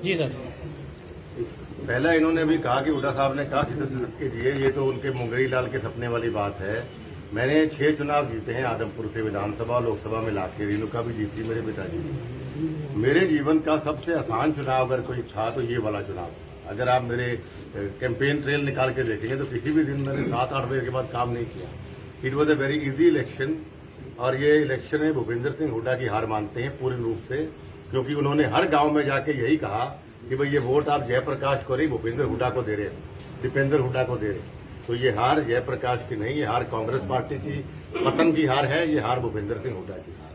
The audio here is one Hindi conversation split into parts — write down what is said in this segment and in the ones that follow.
जी सर। पहला इन्होंने भी कहा कि हुड्डा साहब ने कहा सिद्ध कीजिए, ये तो उनके मुंगरी लाल के सपने वाली बात है। मैंने 6 चुनाव जीते हैं आदमपुर से, विधानसभा लोकसभा में लाके, रेणुका भी जीती मेरे पिताजी। मेरे जीवन का सबसे आसान चुनाव अगर कोई था तो ये वाला चुनाव। अगर आप मेरे कैंपेन ट्रेल निकाल के देखेंगे तो किसी भी दिन मैंने 7-8 बजे के बाद काम नहीं किया। It was a very easy election, और ये इलेक्शन में भूपेंद्र सिंह हुड्डा की हार मानते हैं पूर्ण रूप से, क्योंकि उन्होंने हर गांव में जाके यही कहा कि भाई ये वोट आप जयप्रकाश को नहीं भूपेंद्र हुड्डा को दे रहे, दीपेंद्र हुड्डा को दे रहे। तो ये हार जयप्रकाश की नहीं, ये हार कांग्रेस पार्टी की पतन की हार है, ये हार भूपेंद्र सिंह हुड्डा की हार।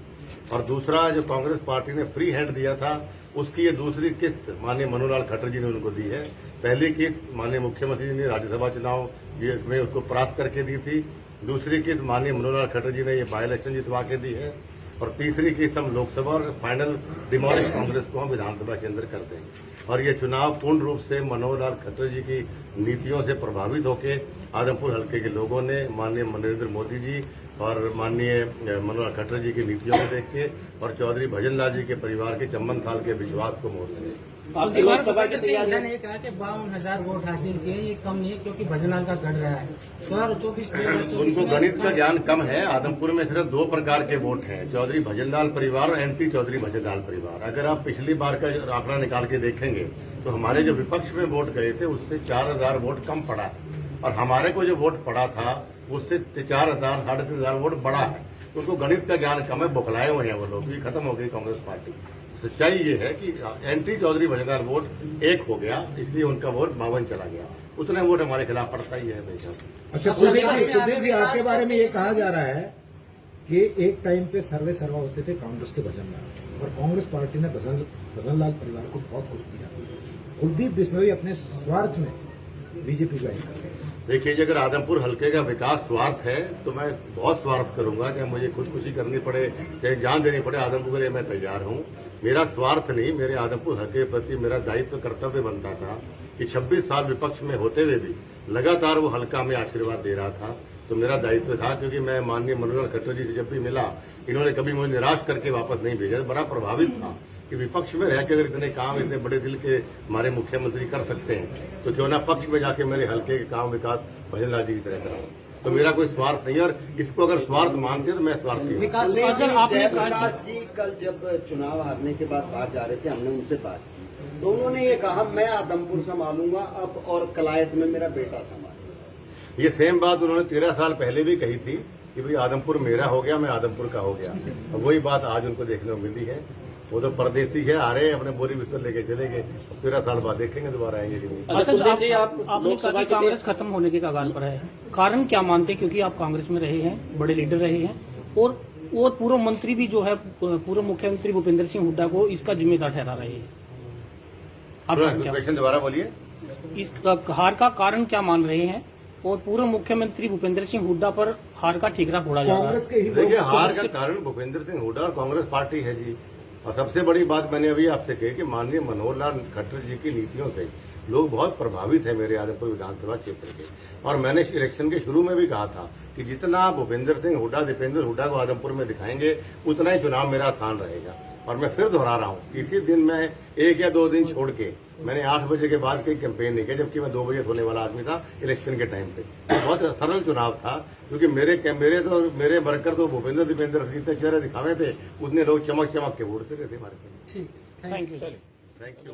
और दूसरा, जो कांग्रेस पार्टी ने फ्री हैंड दिया था उसकी ये दूसरी किस्त माननीय मनोहर खट्टर जी ने उनको दी है। पहली किस्त माननीय मुख्यमंत्री जी ने राज्यसभा चुनाव में उसको प्राप्त करके दी थी, दूसरी किस्त माननीय मनोहर खट्टर जी ने ये बाई इलेक्शन जितवा के दी है, और तीसरी किस्त हम लोकसभा और फाइनल डिमोलिश कांग्रेस को हम विधानसभा के अंदर कर देंगे। और ये चुनाव पूर्ण रूप से मनोहर खट्टर जी की नीतियों से प्रभावित होकर आदमपुर हल्के के लोगों ने माननीय नरेंद्र मोदी जी और माननीय मनोहर खट्टर जी की नीतियों को देख के और चौधरी भजन लाल जी के परिवार के चम्मन थाल के विश्वास को मोड़ लगे। लोकसभा के तैयारी ने कहा कि 52,000 वोट हासिल किए, ये कम नहीं है क्योंकि भजनलाल का गढ़ रहा है 2024 उनको गणित का ज्ञान कम है। आदमपुर में सिर्फ 2 प्रकार के वोट हैं, चौधरी भजनलाल परिवार और एंटी चौधरी भजनलाल परिवार। अगर आप पिछली बार का आंकड़ा निकाल के देखेंगे तो हमारे जो विपक्ष में वोट गए थे उससे 4,000 वोट कम पड़ा है, और हमारे को जो वोट पड़ा था उससे 4,000 साढ़े 3,000 वोट बढ़ा है। तो उनको गणित का ज्ञान कम है, बौखलाए हुए हैं वो लोग, ये खत्म हो गई कांग्रेस पार्टी। सच्चाई ये है कि एंटी चौधरी भजनलाल वोट 1 हो गया, इसलिए उनका वोट 52 चला गया। उतने वोट हमारे खिलाफ पड़ता ही है भाई। अच्छा कुलदीप जी, आपके बारे में ये कहा जा रहा है कि एक टाइम पे सर्वे सर्वा होते थे कांग्रेस के भजनलाल, और कांग्रेस पार्टी ने भजनलाल परिवार को बहुत कुछ दिया। कुलदीप बिश्नोई अपने स्वार्थ में बीजेपी ज्वाइन कर रहे हैं। देखिए, अगर आदमपुर हल्के का विकास स्वार्थ है तो मैं बहुत स्वार्थ करूंगा, चाहे मुझे खुदकुशी करनी पड़े, चाहे जान देनी पड़े, आदमपुर के लिए मैं तैयार हूं। मेरा स्वार्थ नहीं, मेरे आदमपुर हल्के के प्रति मेरा दायित्व कर्तव्य बनता था कि 26 साल विपक्ष में होते हुए भी लगातार वो हल्का में आशीर्वाद दे रहा था। तो मेरा दायित्व था, क्योंकि मैं माननीय मनोहर खट्टर जी से जब भी मिला, इन्होंने कभी मुझे निराश करके वापस नहीं भेजा। बड़ा प्रभावित था कि विपक्ष में रह के अगर इतने काम इतने बड़े दिल के हमारे मुख्यमंत्री कर सकते हैं तो क्यों ना पक्ष में जाके मेरे हल्के के काम विकास भजनलाल जी की तरह कराऊं। तो मेरा कोई स्वार्थ नहीं है, और इसको अगर स्वार्थ मानते हैं तो मैं स्वार्थी हूं। जयप्रकाश जी कल जब चुनाव हारने के बाद बाहर जा रहे थे, हमने उनसे बात की तो उन्होंने ये कहा मैं आदमपुर संभालूंगा अब, और कलायत में मेरा बेटा संभालेगा। ये सेम बात उन्होंने 13 साल पहले भी कही थी कि भाई आदमपुर मेरा हो गया, मैं आदमपुर का हो गया। वही बात आज उनको देखने को मिली है। वो तो परदेसी है, आ रहे हैं अपने बोरी बिस्तर लेके चले गए, 13 साल बाद देखेंगे दोबारा आएंगे कि नहीं। अच्छा, आपने कहा कि कांग्रेस खत्म होने के कगार पर है, कारण क्या मानते हैं? क्योंकि आप कांग्रेस में रहे हैं, बड़े लीडर रहे हैं, और पूर्व मंत्री भी जो है पूर्व मुख्यमंत्री भूपेंद्र सिंह हुड्डा को इसका जिम्मेदार ठहरा रहे हैं। आप क्वेश्चन दोबारा बोलिए। इस हार का कारण क्या मान रहे हैं, और पूर्व मुख्यमंत्री भूपेंद्र सिंह हुड्डा पर हार का ठीकरा फोड़ा जा रहा है? देखिए, हार का कारण भूपेंद्र सिंह हुड्डा और कांग्रेस पार्टी है जी। और सबसे बड़ी बात मैंने अभी आपसे कही कि माननीय मनोहर लाल खट्टर जी की नीतियों से लोग बहुत प्रभावित है मेरे आदमपुर विधानसभा क्षेत्र के। और मैंने इलेक्शन के शुरू में भी कहा था कि जितना भूपेंद्र सिंह हुड्डा दीपेंद्र हुड्डा को आदमपुर में दिखाएंगे उतना ही चुनाव मेरा आसान रहेगा। और मैं फिर दोहरा रहा हूँ, इसी दिन मैं 1 या 2 दिन छोड़ के मैंने 8 बजे के बाद कोई कैंपेन नहीं किया, जबकि मैं 2 बजे होने वाला आदमी था इलेक्शन के टाइम पे। बहुत सरल चुनाव था, क्योंकि मेरे वर्कर तो भूपेंद्र दीपेंद्र जितने चेहरे दिखावे थे उतने लोग चमक चमक के वोट दे रहे थे हमारे। Thank you. Thank you.